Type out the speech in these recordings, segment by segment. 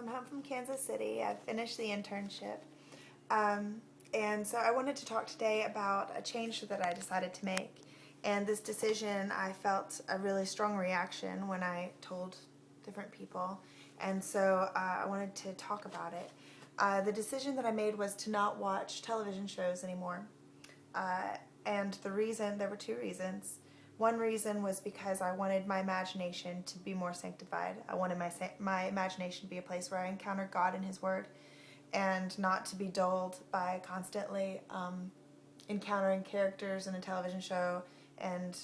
I'm home from Kansas City. I've finished the internship. And so I wanted to talk today about a change that I decided to make. And this decision, I felt a really strong reaction when I told different people. And so I wanted to talk about it. The decision that I made was to not watch television shows anymore. And there were two reasons. One reason was because I wanted my imagination to be more sanctified. I wanted my imagination to be a place where I encounter God and His Word, and not to be dulled by constantly encountering characters in a television show. And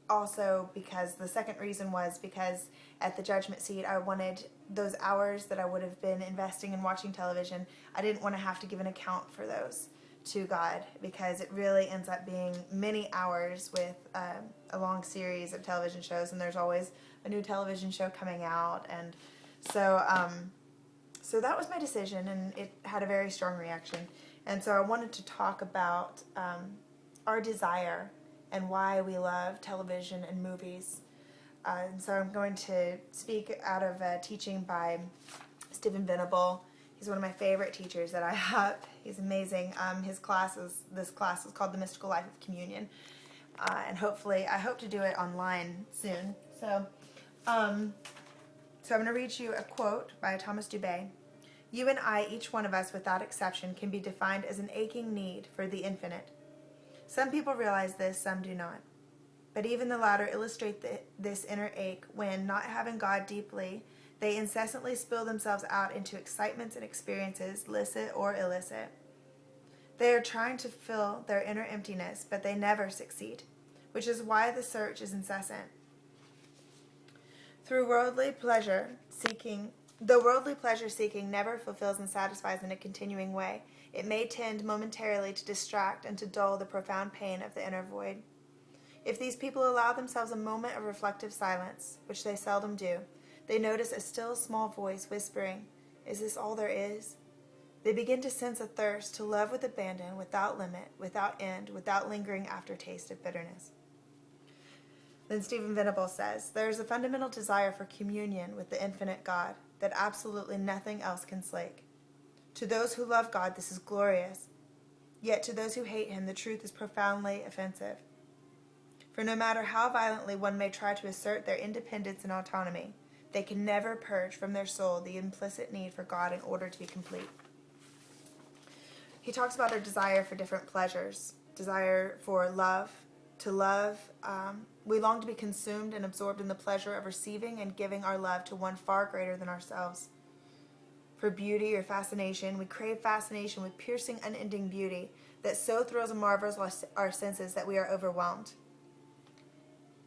also because the second reason was because at the judgment seat I wanted those hours that I would have been investing in watching television, I didn't want to have to give an account for those to God, because it really ends up being many hours with a long series of television shows, and there's always a new television show coming out. And so so that was my decision, and it had a very strong reaction. And so I wanted to talk about our desire and why we love television and movies. And so I'm going to speak out of a teaching by Stephen Venable. He's one of my favorite teachers that I have. He's amazing. This class is called The Mystical Life of Communion. And hopefully, I hope to do it online soon. So I'm going to read you a quote by Thomas Dubay. You and I, each one of us without exception, can be defined as an aching need for the infinite. Some people realize this, some do not. But even the latter illustrate this inner ache when, not having God deeply, they incessantly spill themselves out into excitements and experiences, licit or illicit. They are trying to fill their inner emptiness, but they never succeed, which is why the search is incessant. Though worldly pleasure seeking never fulfills and satisfies in a continuing way, it may tend momentarily to distract and to dull the profound pain of the inner void. If these people allow themselves a moment of reflective silence, which they seldom do, they notice a still small voice whispering, "Is this all there is?" They begin to sense a thirst to love with abandon, without limit, without end, without lingering aftertaste of bitterness. Then Stephen Venable says, there is a fundamental desire for communion with the infinite God that absolutely nothing else can slake. To those who love God, this is glorious. Yet to those who hate Him, the truth is profoundly offensive. For no matter how violently one may try to assert their independence and autonomy, they can never purge from their soul the implicit need for God in order to be complete. He talks about our desire for different pleasures, desire for love, to love. We long to be consumed and absorbed in the pleasure of receiving and giving our love to one far greater than ourselves. For beauty or fascination, we crave fascination with piercing, unending beauty that so thrills and marvels our senses that we are overwhelmed.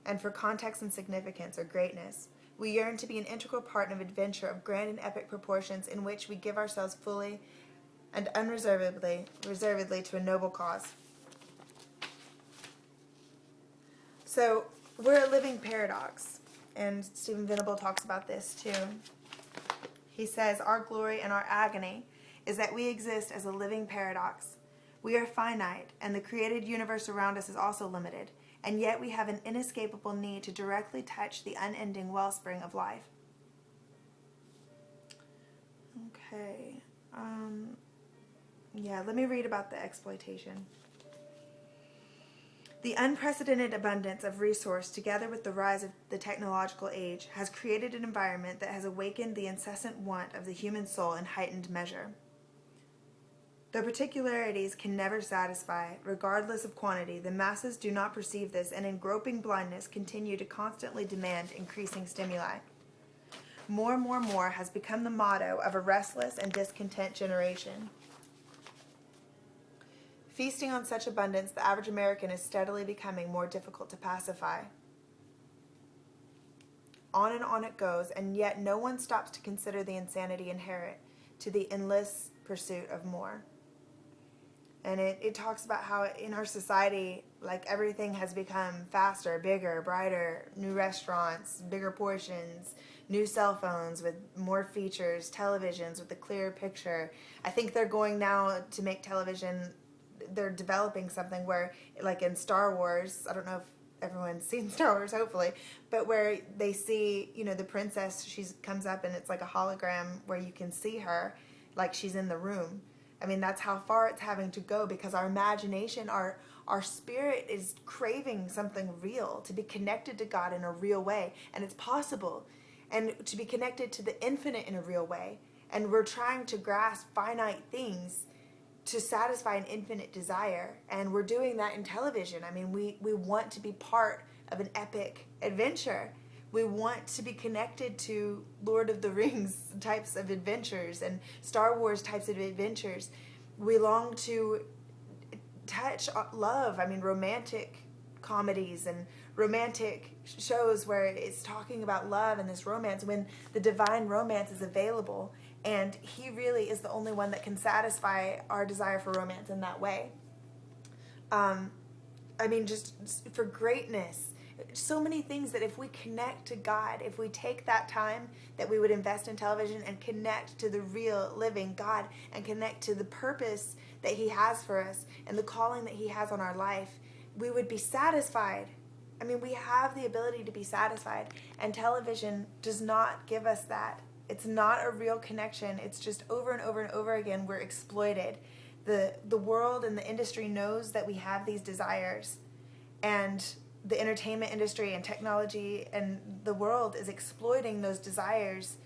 And for context and significance or greatness, we yearn to be an integral part of an adventure of grand and epic proportions in which we give ourselves fully and unreservedly to a noble cause. So we're a living paradox, and Stephen Venable talks about this too. He says, our glory and our agony is that we exist as a living paradox. We are finite, and the created universe around us is also limited, and yet we have an inescapable need to directly touch the unending wellspring of life. Okay. Let me read about the exploitation. The unprecedented abundance of resource, together with the rise of the technological age, has created an environment that has awakened the incessant want of the human soul in heightened measure. Though particularities can never satisfy, regardless of quantity, the masses do not perceive this, and in groping blindness continue to constantly demand increasing stimuli. More has become the motto of a restless and discontent generation. Feasting on such abundance, the average American is steadily becoming more difficult to pacify. On and on it goes, and yet no one stops to consider the insanity inherent to the endless pursuit of more. And it talks about how in our society, like, everything has become faster, bigger, brighter, new restaurants, bigger portions, new cell phones with more features, televisions with a clearer picture. I think they're going now to make television, they're developing something where, like in Star Wars, I don't know everyone's seen Star Wars, hopefully, but where they see, the princess, she comes up and it's like a hologram where you can see her like she's in the room. I mean, that's how far it's having to go, because our imagination, our spirit is craving something real, to be connected to God in a real way. And it's possible. And to be connected to the infinite in a real way. And we're trying to grasp finite things to satisfy an infinite desire. And we're doing that in television. I mean, we want to be part of an epic adventure. We want to be connected to Lord of the Rings types of adventures and Star Wars types of adventures. We long to touch love. I mean, romantic comedies and romantic shows where it's talking about love and this romance, when the divine romance is available. And he really is the only one that can satisfy our desire for romance in that way. I mean, just for greatness. So many things that if we connect to God, if we take that time that we would invest in television and connect to the real living God and connect to the purpose that he has for us and the calling that he has on our life, we would be satisfied. I mean, we have the ability to be satisfied, and television does not give us that. It's not a real connection. It's just over and over and over again, we're exploited. The world and the industry knows that we have these desires, and the entertainment industry and technology and the world is exploiting those desires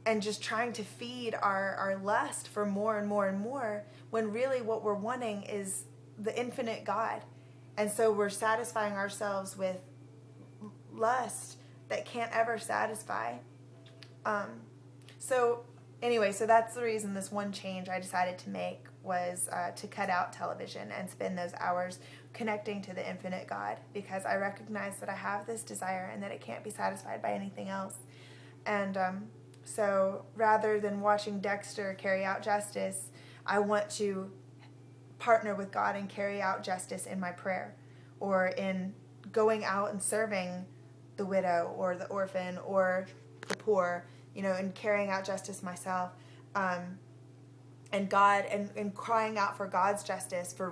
and just trying to feed our lust for more and more and more, when really what we're wanting is the infinite God. And so we're satisfying ourselves with lust that can't ever satisfy. So that's the reason this one change I decided to make was to cut out television and spend those hours connecting to the infinite God, because I recognize that I have this desire and that it can't be satisfied by anything else. And so rather than watching Dexter carry out justice, I want to partner with God and carry out justice in my prayer, or in going out and serving the widow or the orphan or the poor, and carrying out justice myself. And God, and crying out for God's justice, for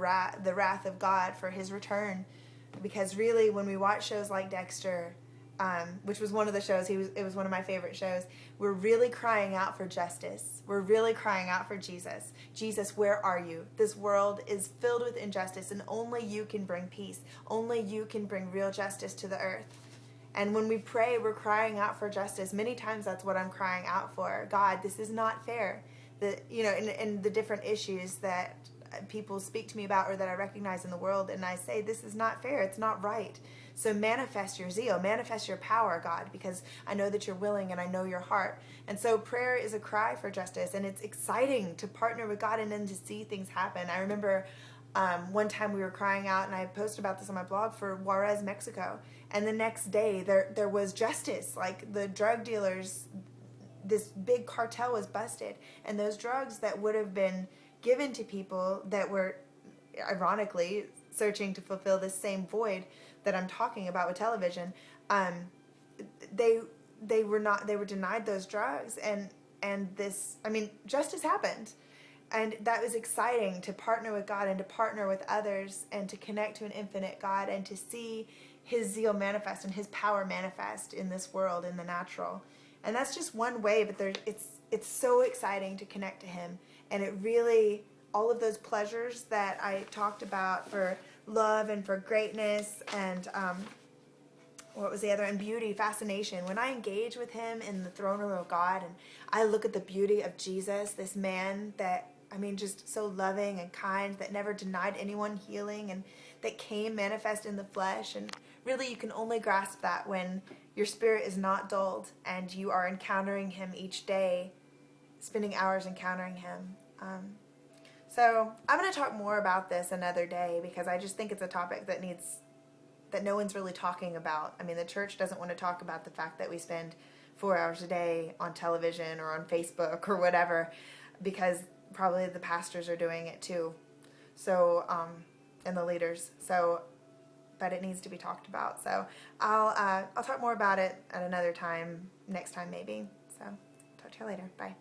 the wrath of God, for his return. Because really, when we watch shows like Dexter, which was one of the shows, it was one of my favorite shows, we're really crying out for justice. We're really crying out for Jesus. Jesus, where are you? This world is filled with injustice, and only you can bring peace. Only you can bring real justice to the earth. And when we pray, we're crying out for justice. Many times that's what I'm crying out for. God, this is not fair. In the different issues that people speak to me about or that I recognize in the world, and I say, this is not fair, it's not right. So manifest your zeal, manifest your power, God, because I know that you're willing and I know your heart. And so prayer is a cry for justice, and it's exciting to partner with God and then to see things happen. I remember one time we were crying out, and I posted about this on my blog, for Juarez, Mexico, and the next day there was justice. Like, the drug dealers, this big cartel was busted, and those drugs that would have been given to people that were ironically searching to fulfill this same void that I'm talking about with television, they were denied those drugs, and this, I mean, justice happened. And that was exciting, to partner with God and to partner with others and to connect to an infinite God and to see his zeal manifest and his power manifest in this world, in the natural. And that's just one way, but it's so exciting to connect to him. And it really, all of those pleasures that I talked about for love and for greatness and what was the other, and beauty, fascination. When I engage with him in the throne room of God and I look at the beauty of Jesus, this man that, I mean, just so loving and kind, that never denied anyone healing, and that came manifest in the flesh. And really, you can only grasp that when your spirit is not dulled and you are encountering him each day, spending hours encountering him. So I'm going to talk more about this another day, because I just think it's a topic that no one's really talking about. I mean, the church doesn't want to talk about the fact that we spend 4 hours a day on television or on Facebook or whatever, because probably the pastors are doing it too. So, and the leaders. So, but it needs to be talked about. So I'll talk more about it at another time, next time maybe. So talk to you later. Bye.